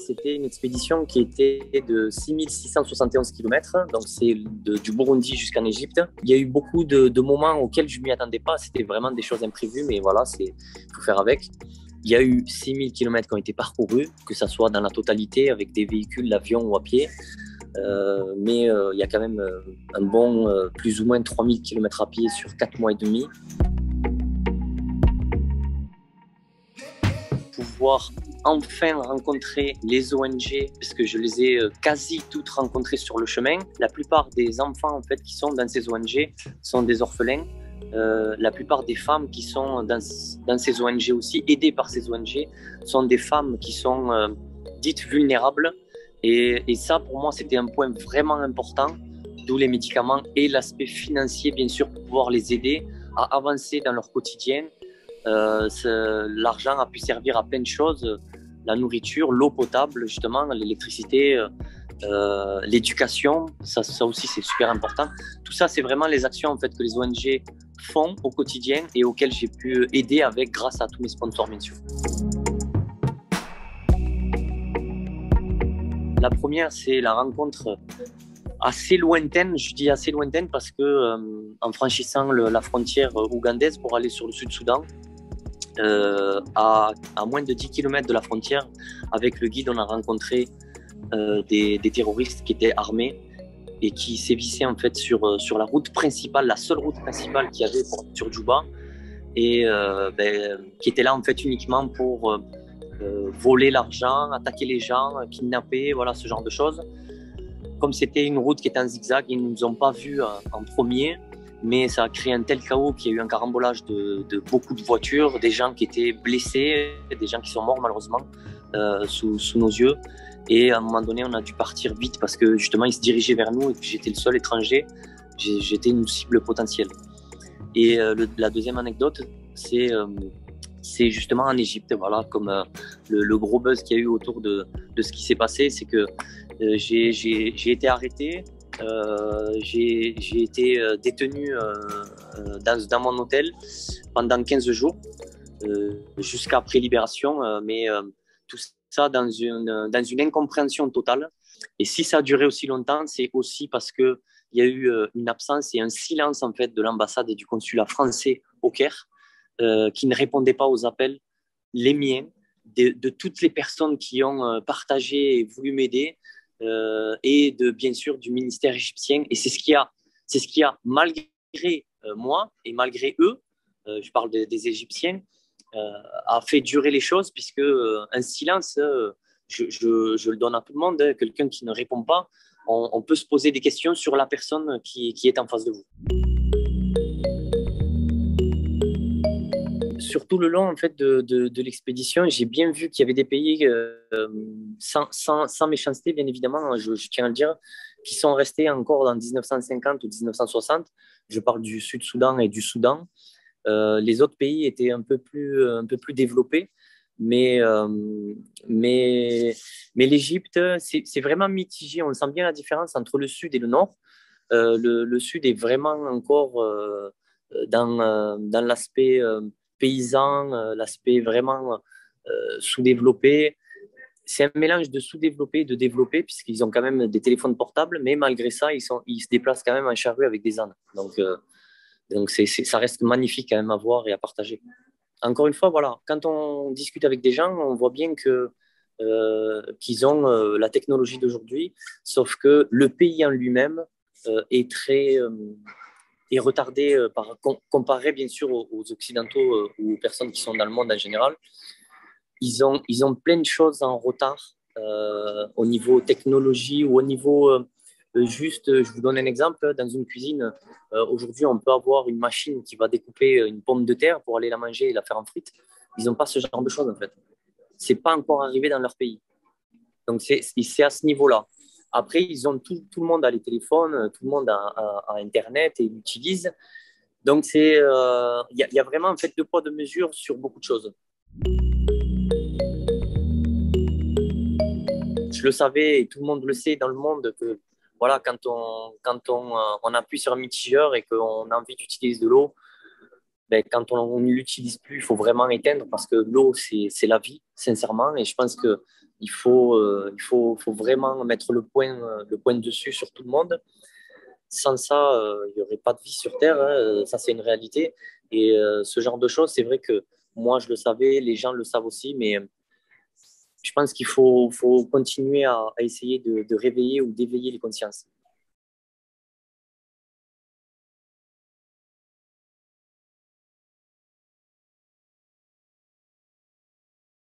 C'était une expédition qui était de 6671 km, donc c'est du Burundi jusqu'en Égypte. Il y a eu beaucoup de moments auxquels je ne m'y attendais pas, c'était vraiment des choses imprévues, mais voilà, il faut faire avec. Il y a eu 6000 km qui ont été parcourus, que ce soit dans la totalité, avec des véhicules, l'avion ou à pied. Mais il y a quand même un bon plus ou moins 3000 km à pied sur 4 mois et demi. Pouvoir enfin rencontrer les ONG, parce que je les ai quasi toutes rencontrées sur le chemin. La plupart des enfants en fait, qui sont dans ces ONG sont des orphelins. La plupart des femmes qui sont dans ces ONG aussi, aidées par ces ONG, sont des femmes qui sont dites vulnérables. Et ça, pour moi, c'était un point vraiment important, d'où les médicaments et l'aspect financier, bien sûr, pour pouvoir les aider à avancer dans leur quotidien. L'argent a pu servir à plein de choses, la nourriture, l'eau potable, justement, l'électricité, l'éducation, ça aussi c'est super important. Tout ça, c'est vraiment les actions en fait, que les ONG font au quotidien et auxquelles j'ai pu aider avec grâce à tous mes sponsors, bien sûr. La première, c'est la rencontre assez lointaine, je dis assez lointaine parce que en franchissant la frontière ougandaise pour aller sur le Sud-Soudan, à moins de 10 km de la frontière, avec le guide, on a rencontré des terroristes qui étaient armés et qui sévissaient en fait sur la route principale, la seule route principale qu'il y avait sur Djouba, et qui était là en fait uniquement pour voler l'argent, attaquer les gens, kidnapper, voilà, ce genre de choses. Comme c'était une route qui était en zigzag, ils ne nous ont pas vus en premier, mais ça a créé un tel chaos qu'il y a eu un carambolage de beaucoup de voitures, des gens qui étaient blessés, des gens qui sont morts malheureusement sous nos yeux. Et à un moment donné, on a dû partir vite parce que justement, ils se dirigeaient vers nous et que j'étais le seul étranger. J'étais une cible potentielle. Et la deuxième anecdote, c'est justement en Égypte, voilà, comme le gros buzz qu'il y a eu autour de ce qui s'est passé, c'est que j'ai été arrêté, j'ai été détenu dans mon hôtel pendant 15 jours, jusqu'après libération, mais tout ça dans une incompréhension totale. Et si ça a duré aussi longtemps, c'est aussi parce qu'il y a eu une absence et un silence en fait, de l'ambassade et du consulat français au Caire, qui ne répondaient pas aux appels, les miens, de toutes les personnes qui ont partagé et voulu m'aider, et bien sûr du ministère égyptien. Et c'est ce qui a malgré moi et malgré eux, je parle des Égyptiens, a fait durer les choses, puisque un silence, je le donne à tout le monde, quelqu'un qui ne répond pas, on peut se poser des questions sur la personne qui est en face de vous. Sur tout le long en fait, de l'expédition, j'ai bien vu qu'il y avait des pays, sans méchanceté, bien évidemment, je tiens à le dire, qui sont restés encore dans 1950 ou 1960. Je parle du Sud-Soudan et du Soudan. Les autres pays étaient un peu plus développés, mais, mais l'Égypte, c'est vraiment mitigé. On sent bien la différence entre le Sud et le Nord. Le Sud est vraiment encore dans l'aspect paysan, l'aspect vraiment sous-développé. C'est un mélange de sous-développé et de développé, puisqu'ils ont quand même des téléphones portables, mais malgré ça, ils se déplacent quand même en charrue avec des ânes. Donc ça reste magnifique quand même à voir et à partager. Encore une fois, voilà, quand on discute avec des gens, on voit bien qu'ils ont la technologie d'aujourd'hui, sauf que le pays en lui-même est retardé comparé bien sûr aux Occidentaux ou aux personnes qui sont dans le monde en général. Ils ont plein de choses en retard au niveau technologie ou au niveau juste, je vous donne un exemple, dans une cuisine, aujourd'hui on peut avoir une machine qui va découper une pomme de terre pour aller la manger et la faire en frites. Ils n'ont pas ce genre de choses en fait. C'est pas encore arrivé dans leur pays. Donc c'est à ce niveau-là. Après, ils ont tout le monde a les téléphones, tout le monde a Internet et l'utilise. Donc il y a vraiment en fait deux poids deux mesures sur beaucoup de choses. je le savais et tout le monde le sait dans le monde que voilà, on appuie sur un mitigeur et qu'on a envie d'utiliser de l'eau, ben, quand on ne l'utilise plus, il faut vraiment éteindre parce que l'eau, c'est la vie, sincèrement. Et je pense que faut vraiment mettre le point dessus sur tout le monde. Sans ça, il n'y aurait pas de vie sur Terre, hein. Ça, c'est une réalité. Et ce genre de choses, c'est vrai que moi, je le savais, les gens le savent aussi, mais je pense faut continuer à essayer de réveiller ou d'éveiller les consciences.